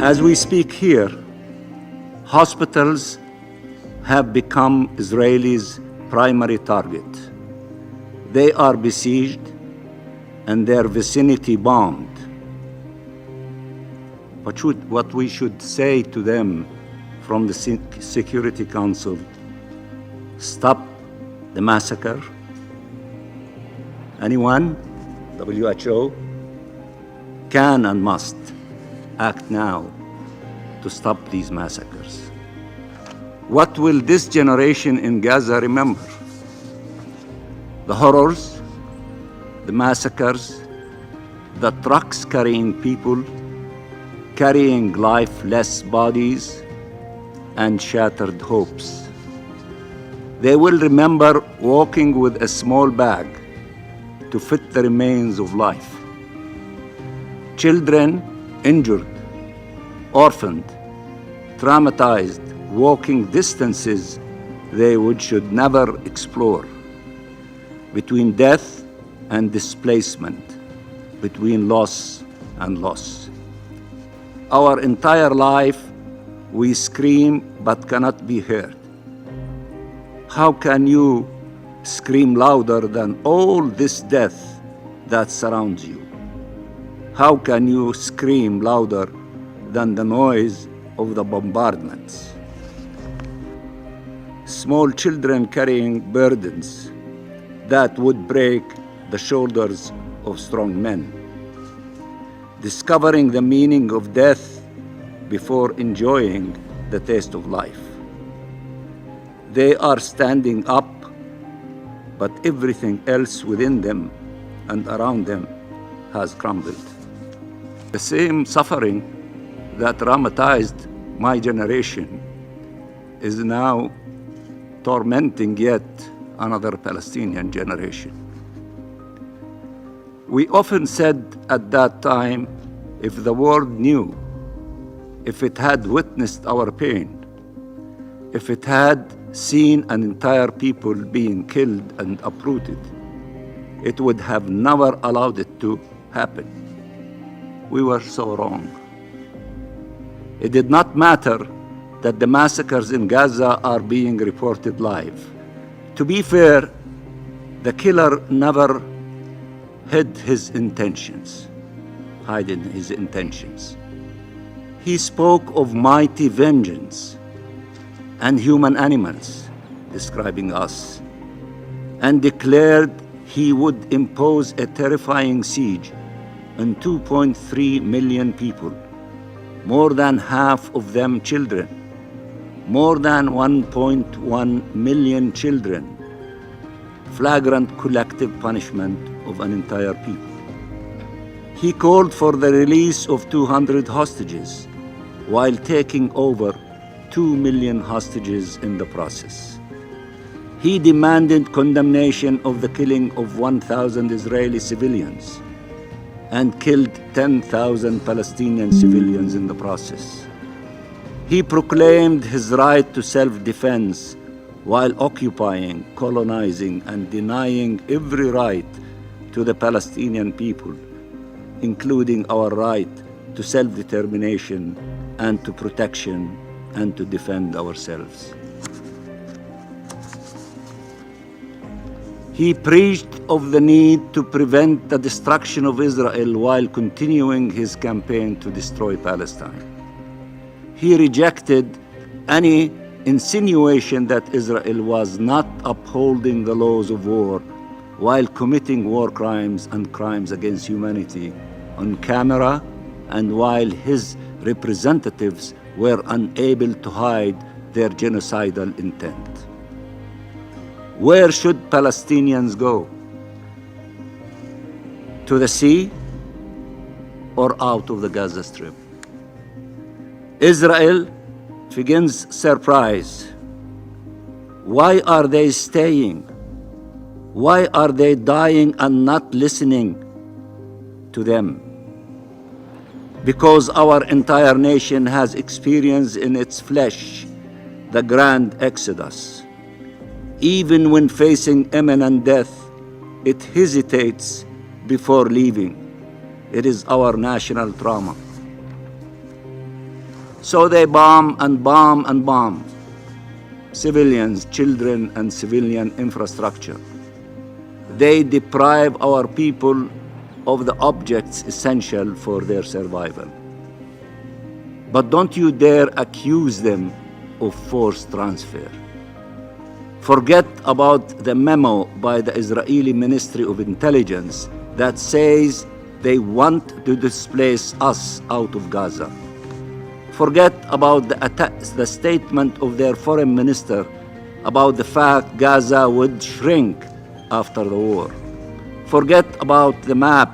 As we speak here, hospitals have become Israelis' primary target. They are besieged and their vicinity bombed. What we should say to them from the Security Council: stop the massacre. Anyone, WHO, can and must act now to stop these massacres. What will this generation in Gaza remember? The horrors, the massacres, the trucks carrying people, carrying lifeless bodies, and shattered hopes. They will remember walking with a small bag to fit the remains of life. Children injured, orphaned, traumatized, walking distances they should never explore, between death and displacement, between loss and loss. Our entire life, we scream but cannot be heard. How can you scream louder than all this death that surrounds you? How can you scream louder than the noise of the bombardments? Small children carrying burdens that would break the shoulders of strong men. Discovering the meaning of death before enjoying the taste of life. They are standing up, but everything else within them and around them has crumbled. The same suffering that traumatized my generation is now tormenting yet another Palestinian generation. We often said at that time, if the world knew, if it had witnessed our pain, if it had seen an entire people being killed and uprooted, it would have never allowed it to happen. We were so wrong. It did not matter that the massacres in Gaza are being reported live. To be fair, the killer never hid his intentions, hiding his intentions. He spoke of mighty vengeance and human animals, describing us, and declared he would impose a terrifying siege on 2.3 million people, more than half of them children, more than 1.1 million children, flagrant collective punishment of an entire people. He called for the release of 200 hostages, while taking over 2 million hostages in the process. He demanded condemnation of the killing of 1,000 Israeli civilians and killed 10,000 Palestinian civilians in the process. He proclaimed his right to self-defense while occupying, colonizing, and denying every right to the Palestinian people, including our right to self-determination and to protection and to defend ourselves. He preached of the need to prevent the destruction of Israel while continuing his campaign to destroy Palestine. He rejected any insinuation that Israel was not upholding the laws of war while committing war crimes and crimes against humanity on camera, and while his representatives were unable to hide their genocidal intent. Where should Palestinians go? To the sea or out of the Gaza Strip? Israel begins surprise. Why are they staying? Why are they dying and not listening to them? Because our entire nation has experienced in its flesh the grand exodus. Even when facing imminent death, it hesitates before leaving. It is our national trauma. So they bomb and bomb and bomb civilians, children, and civilian infrastructure. They deprive our people of the objects essential for their survival. But don't you dare accuse them of forced transfer. Forget about the memo by the Israeli Ministry of Intelligence that says they want to displace us out of Gaza. Forget about the statement of their foreign minister about the fact Gaza would shrink after the war. Forget about the map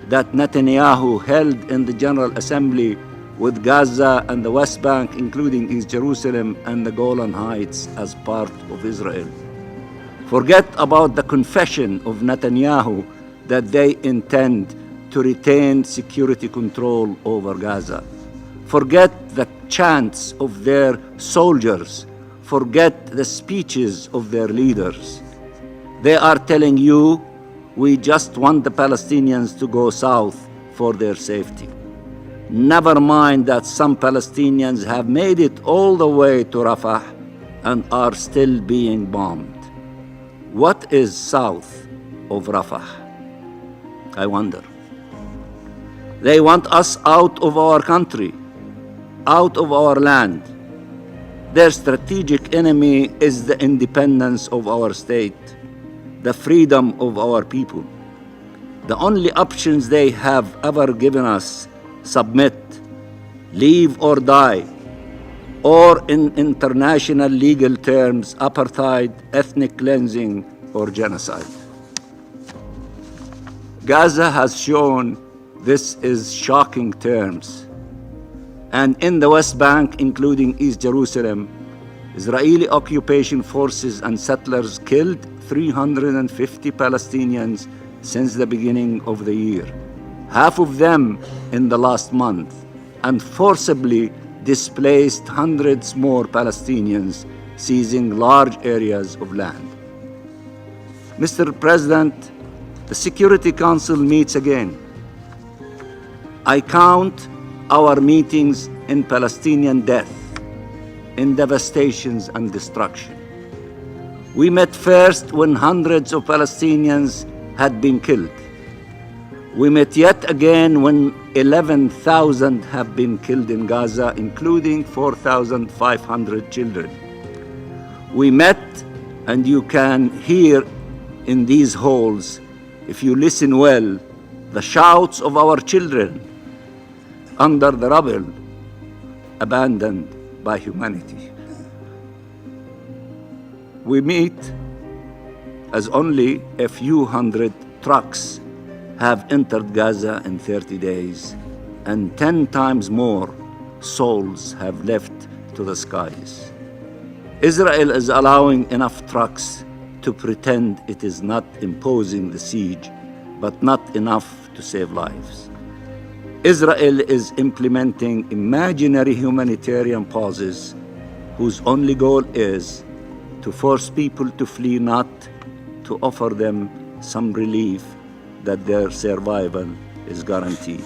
that Netanyahu held in the General Assembly with Gaza and the West Bank, including East Jerusalem and the Golan Heights, as part of Israel. Forget about the confession of Netanyahu that they intend to retain security control over Gaza. Forget the chants of their soldiers. Forget the speeches of their leaders. They are telling you, we just want the Palestinians to go south for their safety. Never mind that some Palestinians have made it all the way to Rafah and are still being bombed. What is south of Rafah? I wonder. They want us out of our country, out of our land. Their strategic enemy is the independence of our state, the freedom of our people. The only options they have ever given us: submit, leave or die, or in international legal terms, apartheid, ethnic cleansing, or genocide. Gaza has shown this is shocking terms. And in the West Bank, including East Jerusalem, Israeli occupation forces and settlers killed 350 Palestinians since the beginning of the year, half of them in the last month, and forcibly displaced hundreds more Palestinians, seizing large areas of land. Mr. President, the Security Council meets again. I count our meetings in Palestinian death, in devastations and destruction. We met first when hundreds of Palestinians had been killed. We met yet again when 11,000 have been killed in Gaza, including 4,500 children. We met, and you can hear in these halls, if you listen well, the shouts of our children under the rubble, abandoned by humanity. We meet as only a few hundred trucks have entered Gaza in 30 days, and 10 times more souls have left to the skies. Israel is allowing enough trucks to pretend it is not imposing the siege, but not enough to save lives. Israel is implementing imaginary humanitarian pauses whose only goal is to force people to flee, not to offer them some relief that their survival is guaranteed.